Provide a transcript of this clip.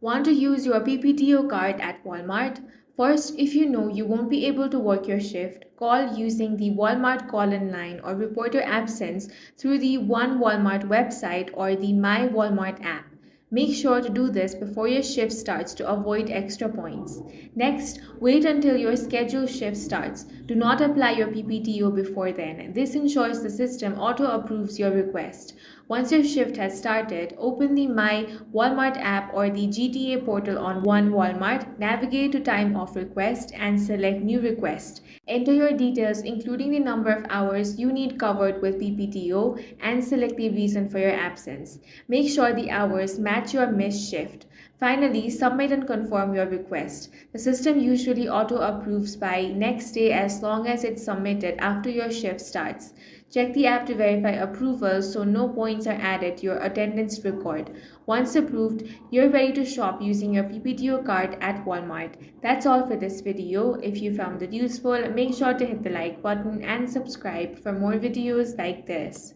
Want to use your PPTO card at Walmart? First, if you know you won't be able to work your shift, call using the Walmart call-in line or report your absence through the One Walmart website or the My Walmart app. Make sure to do this before your shift starts to avoid extra points. Next, wait until your scheduled shift starts. Do not apply your PPTO before then. This ensures the system auto approves your request. Once your shift has started, open the My Walmart app or the GTA portal on One Walmart, navigate to Time of Request, and select New Request. Enter your details, including the number of hours you need covered with PPTO, and select the reason for your absence. Make sure the hours match your missed shift. Finally, submit and confirm your request. The system usually auto approves by next day as long as it's submitted after your shift starts. Check the app to verify approval so no points are added to your attendance record. Once approved, you're ready to shop using your PPTO card at Walmart. That's all for this video. If you found it useful, make sure to hit the like button and subscribe for more videos like this.